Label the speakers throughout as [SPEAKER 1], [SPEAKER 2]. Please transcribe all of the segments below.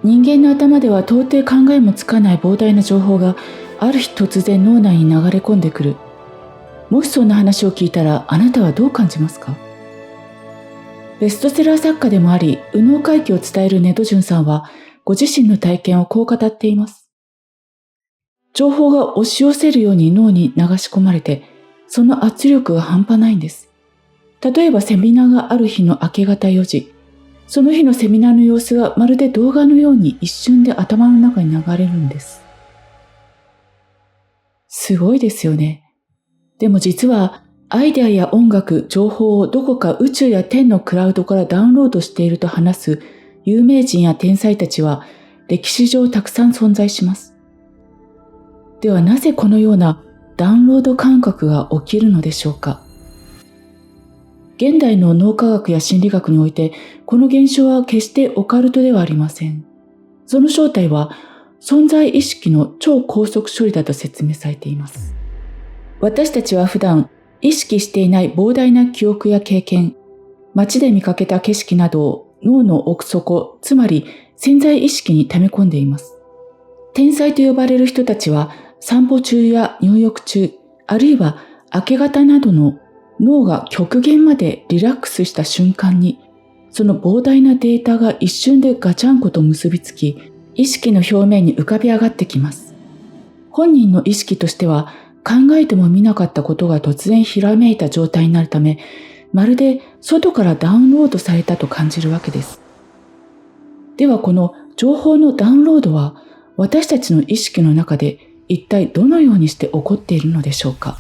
[SPEAKER 1] 人間の頭では到底考えもつかない膨大な情報がある日突然脳内に流れ込んでくる。もしそんな話を聞いたらあなたはどう感じますか？ベストセラー作家でもあり、右脳回帰を伝えるネドジュンさんは、ご自身の体験をこう語っています。情報が押し寄せるように脳に流し込まれて、その圧力が半端ないんです。例えばセミナーがある日の明け方4時、その日のセミナーの様子がまるで動画のように一瞬で頭の中に流れるんです。すごいですよね。でも実はアイデアや音楽、情報をどこか宇宙や天のクラウドからダウンロードしていると話す有名人や天才たちは歴史上たくさん存在します。ではなぜこのようなダウンロード感覚が起きるのでしょうか？現代の脳科学や心理学においてこの現象は決してオカルトではありません。その正体は存在意識の超高速処理だと説明されています。私たちは普段意識していない膨大な記憶や経験、街で見かけた景色などを脳の奥底、つまり潜在意識に溜め込んでいます。天才と呼ばれる人たちは散歩中や入浴中、あるいは明け方などの脳が極限までリラックスした瞬間に、その膨大なデータが一瞬でガチャンコと結びつき、意識の表面に浮かび上がってきます。本人の意識としては考えてもみなかったことが突然ひらめいた状態になるため、まるで外からダウンロードされたと感じるわけです。ではこの情報のダウンロードは私たちの意識の中で一体どのようにして起こっているのでしょうか？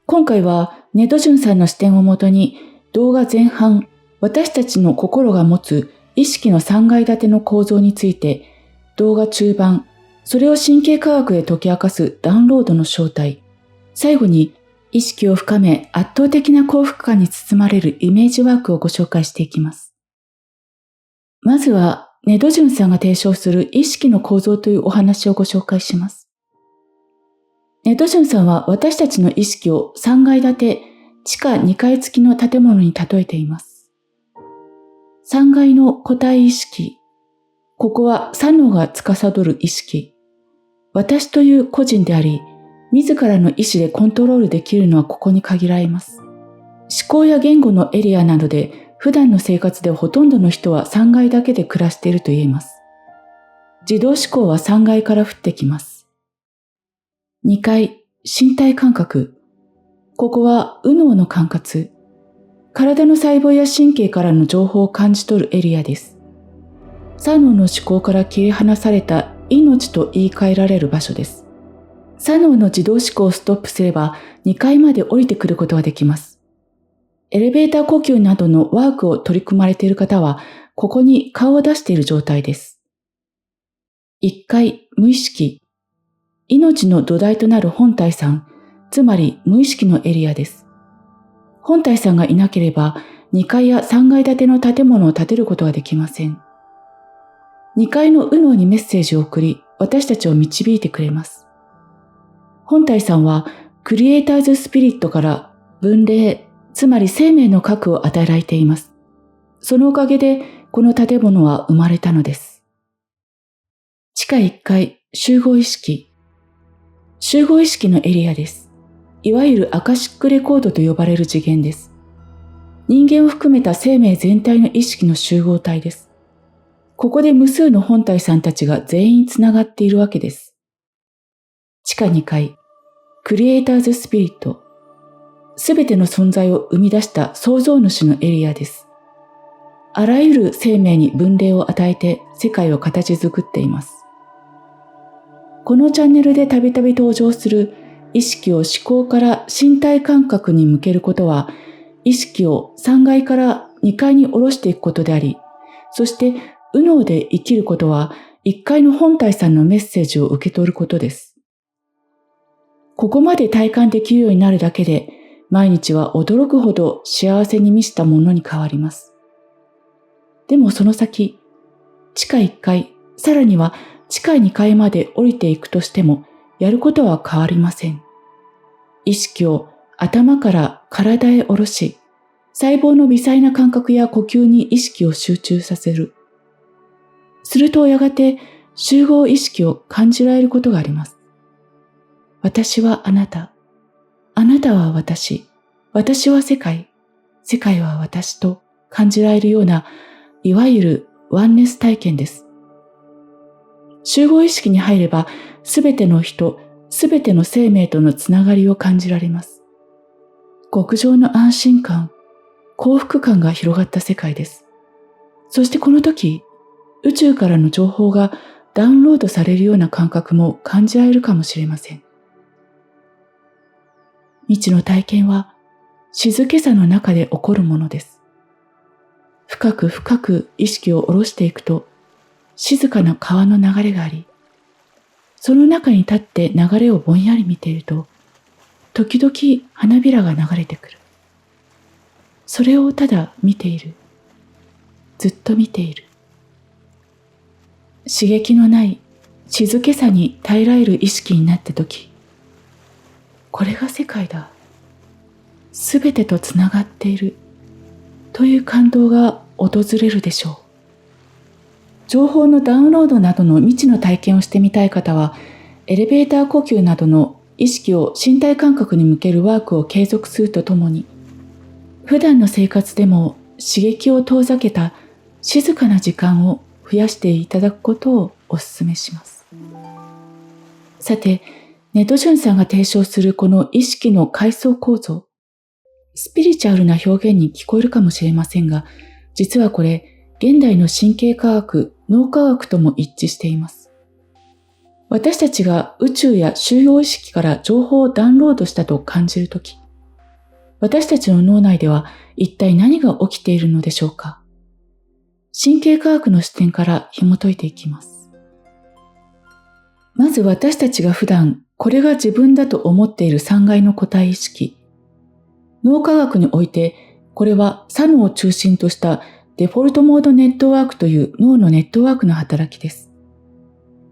[SPEAKER 1] 今回はネドジュンさんの視点をもとに動画前半、私たちの心が持つ意識の3階建ての構造について、動画中盤、それを神経科学で解き明かすダウンロードの正体、最後に意識を深め圧倒的な幸福感に包まれるイメージワークをご紹介していきます。まずはネドジュンさんが提唱する意識の構造というお話をご紹介します。ネドジュンさんは私たちの意識を3階建て、地下2階付きの建物に例えています。3階の個体意識、ここは左脳が司る意識。私という個人であり、自らの意思でコントロールできるのはここに限られます。思考や言語のエリアなどで、普段の生活でほとんどの人は3階だけで暮らしていると言えます。自動思考は3階から降ってきます。2階、身体感覚。ここは右脳の管轄。体の細胞や神経からの情報を感じ取るエリアです。左脳の思考から切り離された命と言い換えられる場所です。左脳の自動思考をストップすれば2階まで降りてくることができます。エレベーター呼吸などのワークを取り組まれている方は、ここに顔を出している状態です。1階、無意識。命の土台となる本体さん、つまり無意識のエリアです。本体さんがいなければ、2階や3階建ての建物を建てることができません。2階の右脳にメッセージを送り、私たちを導いてくれます。本体さんは、クリエイターズスピリットから分霊、つまり生命の核を与えられています。そのおかげで、この建物は生まれたのです。地下1階、集合意識。集合意識のエリアです。いわゆるアカシックレコードと呼ばれる次元です。人間を含めた生命全体の意識の集合体です。ここで無数の本体さんたちが全員つながっているわけです。地下2階、クリエイターズスピリット。すべての存在を生み出した創造主のエリアです。あらゆる生命に分霊を与えて世界を形作っています。このチャンネルでたびたび登場する意識を思考から身体感覚に向けることは、意識を3階から2階に下ろしていくことであり、そして右脳で生きることは1階の本体さんのメッセージを受け取ることです。ここまで体感できるようになるだけで、毎日は驚くほど幸せに満ちたものに変わります。でもその先、地下1階、さらには地下2階まで降りていくとしても、やることは変わりません。意識を頭から体へ下ろし、細胞の微細な感覚や呼吸に意識を集中させる。するとやがて集合意識を感じられることがあります。私はあなた、あなたは私、私は世界、世界は私と感じられるような、いわゆるワンネス体験です。集合意識に入れば、すべての人、すべての生命とのつながりを感じられます。極上の安心感、幸福感が広がった世界です。そしてこの時、宇宙からの情報がダウンロードされるような感覚も感じられるかもしれません。未知の体験は静けさの中で起こるものです。深く深く意識を下ろしていくと、静かな川の流れがあり、その中に立って流れをぼんやり見ていると、時々花びらが流れてくる。それをただ見ている。ずっと見ている。刺激のない静けさに耐えられる意識になったとき、これが世界だ。すべてとつながっている。という感動が訪れるでしょう。情報のダウンロードなどの未知の体験をしてみたい方は、エレベーター呼吸などの意識を身体感覚に向けるワークを継続するとともに、普段の生活でも刺激を遠ざけた静かな時間を増やしていただくことをお勧めします。さて、ネトジュンさんが提唱するこの意識の階層構造、スピリチュアルな表現に聞こえるかもしれませんが、実はこれ、現代の神経科学、脳科学とも一致しています。私たちが宇宙や集合意識から情報をダウンロードしたと感じるとき、私たちの脳内では一体何が起きているのでしょうか。神経科学の視点から紐解いていきます。まず私たちが普段これが自分だと思っている3階の個体意識。脳科学においてこれは左脳を中心としたデフォルトモードネットワークという脳のネットワークの働きです。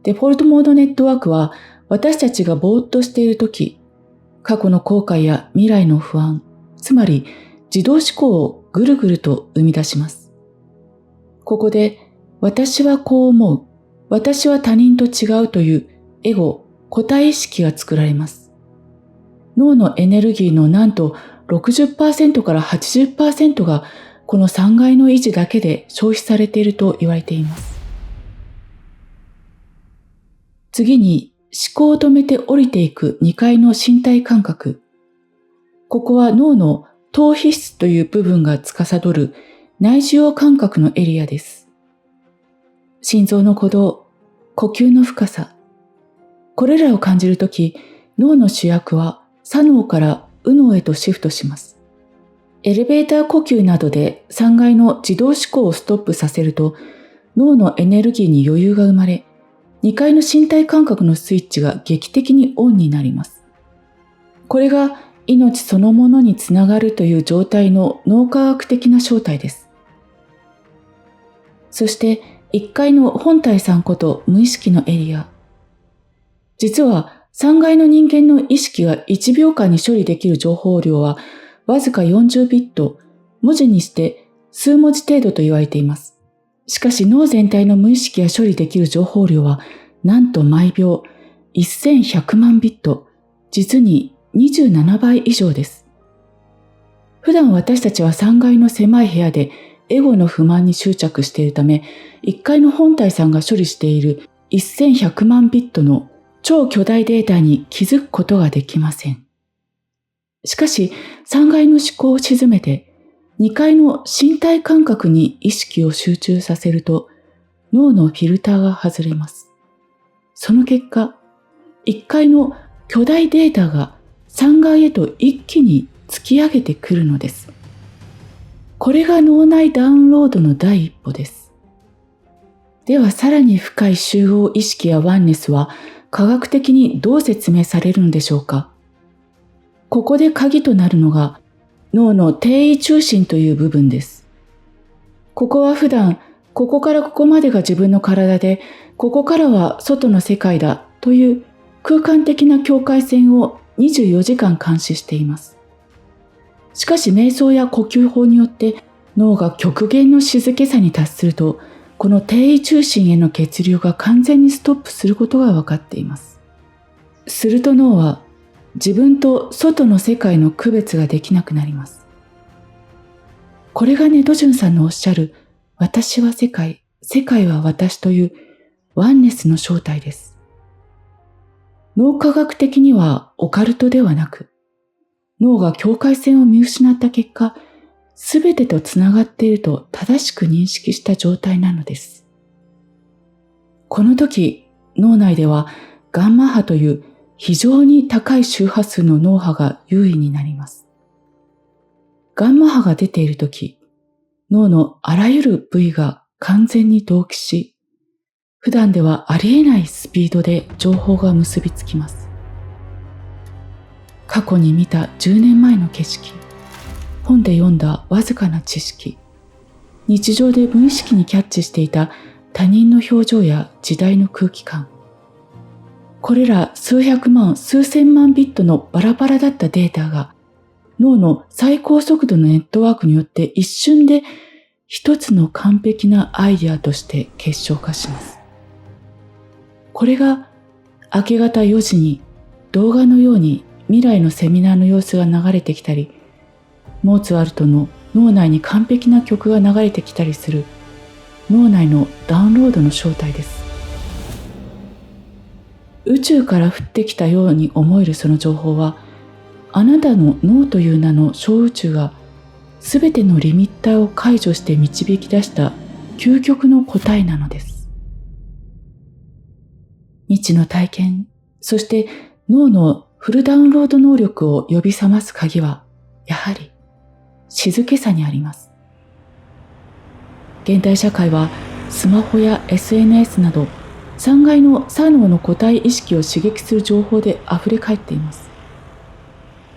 [SPEAKER 1] デフォルトモードネットワークは私たちがぼーっとしているとき、過去の後悔や未来の不安、つまり自動思考をぐるぐると生み出します。ここで私はこう思う、私は他人と違うというエゴ、個体意識が作られます。脳のエネルギーのなんと 60% から 80% がこの3階の維持だけで消費されていると言われています。次に思考を止めて降りていく2階の身体感覚。ここは脳の頭皮質という部分が司る内受容感覚のエリアです。心臓の鼓動、呼吸の深さ。これらを感じるとき、脳の主役は左脳から右脳へとシフトします。エレベーター呼吸などで3階の自動思考をストップさせると、脳のエネルギーに余裕が生まれ、2階の身体感覚のスイッチが劇的にオンになります。これが命そのものにつながるという状態の脳科学的な正体です。そして1階の本体さんこと無意識のエリア。実は3階の人間の意識が1秒間に処理できる情報量はわずか40ビット、文字にして数文字程度と言われています。しかし脳全体の無意識が処理できる情報量はなんと毎秒1100万ビット、実に27倍以上です。普段私たちは3階の狭い部屋でエゴの不満に執着しているため、1階の本体さんが処理している1100万ビットの超巨大データに気づくことができません。しかし3階の思考を鎮めて2階の身体感覚に意識を集中させると脳のフィルターが外れます。その結果、1階の巨大データが3階へと一気に突き上げてくるのです。これが脳内ダウンロードの第一歩です。ではさらに深い集合意識やワンネスは科学的にどう説明されるのでしょうか。ここで鍵となるのが脳の低位中心という部分です。ここは普段、ここからここまでが自分の体で、ここからは外の世界だという空間的な境界線を24時間監視しています。しかし瞑想や呼吸法によって脳が極限の静けさに達すると、この低位中心への血流が完全にストップすることが分かっています。すると脳は自分と外の世界の区別ができなくなります。これがネドジュンさんのおっしゃる私は世界、世界は私というワンネスの正体です。脳科学的にはオカルトではなく、脳が境界線を見失った結果、すべてとつながっていると正しく認識した状態なのです。この時、脳内ではガンマ波という非常に高い周波数の脳波が優位になります。ガンマ波が出ている時、脳のあらゆる部位が完全に同期し、普段ではありえないスピードで情報が結びつきます。過去に見た10年前の景色、本で読んだわずかな知識、日常で無意識にキャッチしていた他人の表情や時代の空気感、これら数百万、数千万ビットのバラバラだったデータが脳の最高速度のネットワークによって一瞬で一つの完璧なアイデアとして結晶化します。これが明け方4時に動画のように未来のセミナーの様子が流れてきたり、モーツァルトの脳内に完璧な曲が流れてきたりする脳内のダウンロードの正体です。宇宙から降ってきたように思えるその情報は、あなたの脳という名の小宇宙がすべてのリミッターを解除して導き出した究極の答えなのです。未知の体験、そして脳のフルダウンロード能力を呼び覚ます鍵は、やはり静けさにあります。現代社会はスマホや SNS など3階の左脳の個体意識を刺激する情報で溢れ返っています。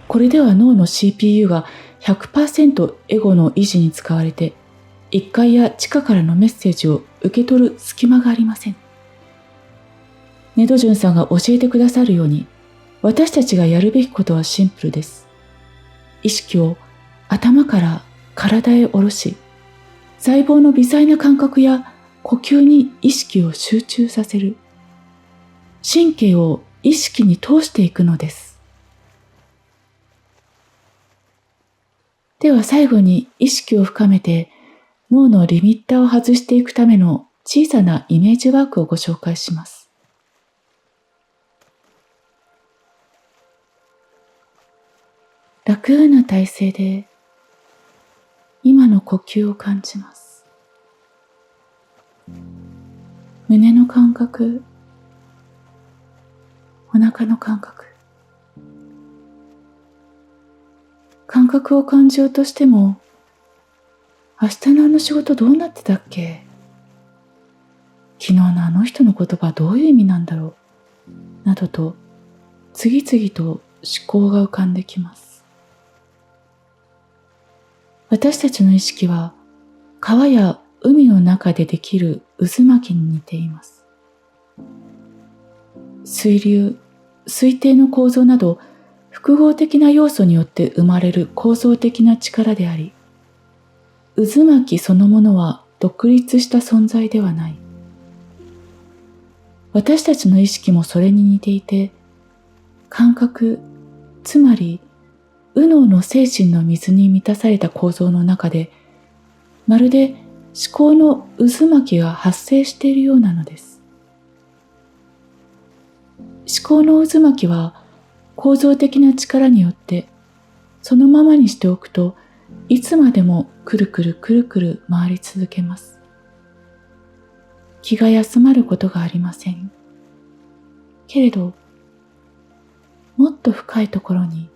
[SPEAKER 1] これでは脳の CPU が 100% エゴの維持に使われて、1階や地下からのメッセージを受け取る隙間がありません。ネドジュンさんが教えてくださるように、私たちがやるべきことはシンプルです。意識を頭から体へ下ろし、細胞の微細な感覚や呼吸に意識を集中させる。神経を意識に通していくのです。では最後に意識を深めて脳のリミッターを外していくための小さなイメージワークをご紹介します。楽な体勢で今の呼吸を感じます。胸の感覚、お腹の感覚。感覚を感じようとしても、明日のあの仕事どうなってたっけ？昨日のあの人の言葉どういう意味なんだろう？などと、次々と思考が浮かんできます。私たちの意識は、川や海の中でできる渦巻きに似ています。水流、水底の構造など、複合的な要素によって生まれる構造的な力であり、渦巻きそのものは独立した存在ではない。私たちの意識もそれに似ていて、感覚、つまり右脳の精神の水に満たされた構造の中で、まるで思考の渦巻きが発生しているようなのです。思考の渦巻きは構造的な力によってそのままにしておくといつまでもくるくるくるくる回り続けます。気が休まることがありません。けれど、もっと深いところに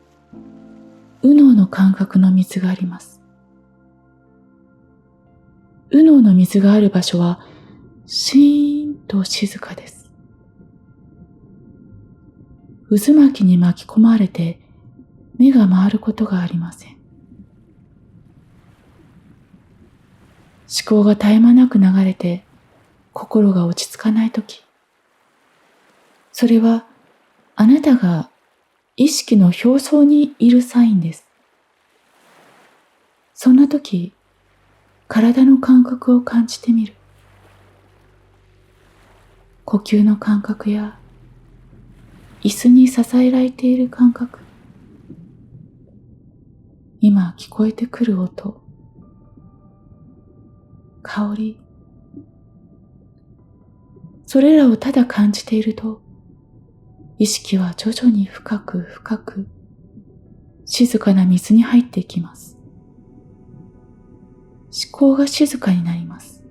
[SPEAKER 1] 右脳の感覚の水があります。右脳の水がある場所はシーンと静かです。渦巻きに巻き込まれて目が回ることがありません。思考が絶え間なく流れて心が落ち着かないとき、それはあなたが意識の表層にいるサインです。そんなとき、体の感覚を感じてみる。呼吸の感覚や椅子に支えられている感覚、今聞こえてくる音、香り、それらをただ感じていると、意識は徐々に深く深く静かな水に入っていきます。思考が静かになります。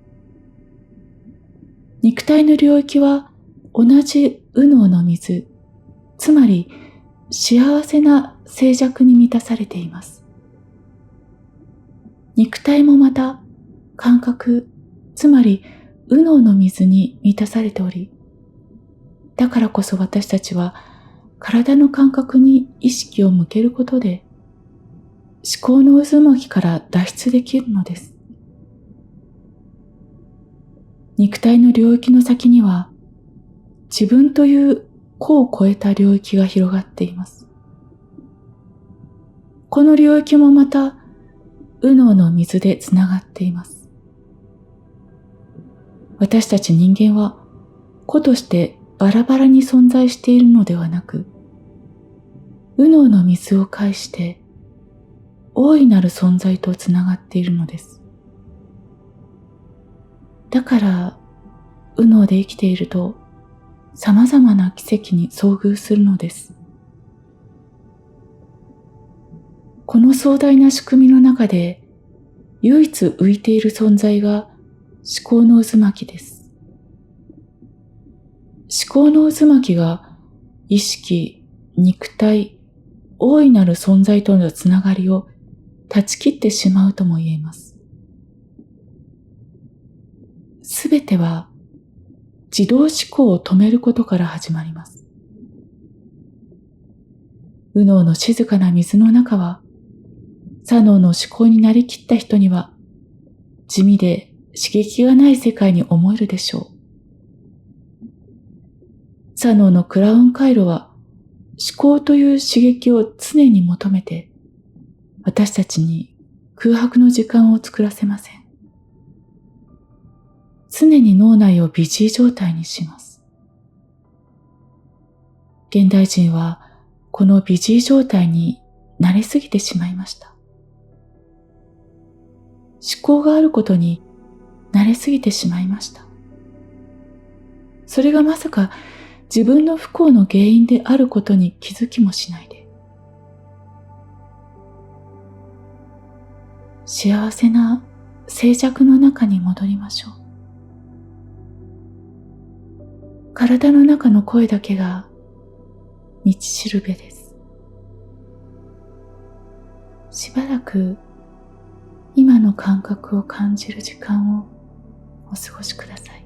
[SPEAKER 1] 肉体の領域は同じ右脳の水、つまり幸せな静寂に満たされています。肉体もまた感覚、つまり右脳の水に満たされており、だからこそ私たちは体の感覚に意識を向けることで思考の渦巻きから脱出できるのです。肉体の領域の先には自分という個を超えた領域が広がっています。この領域もまた右脳の水でつながっています。私たち人間は個としてバラバラに存在しているのではなく、右脳の水を介して大いなる存在とつながっているのです。だから右脳で生きていると様々な奇跡に遭遇するのです。この壮大な仕組みの中で唯一浮いている存在が思考の渦巻きです。思考の渦巻きが意識、肉体、大いなる存在とのつながりを断ち切ってしまうとも言えます。すべては自動思考を止めることから始まります。右脳の静かな水の中は、左脳の思考になりきった人には地味で刺激がない世界に思えるでしょう。左脳のクラウン回路は思考という刺激を常に求めて私たちに空白の時間を作らせません。常に脳内をビジー状態にします。現代人はこのビジー状態に慣れすぎてしまいました。思考があることに慣れすぎてしまいました。それがまさか自分の不幸の原因であることに気づきもしないで、幸せな静寂の中に戻りましょう。体の中の声だけが道しるべです。しばらく今の感覚を感じる時間をお過ごしください。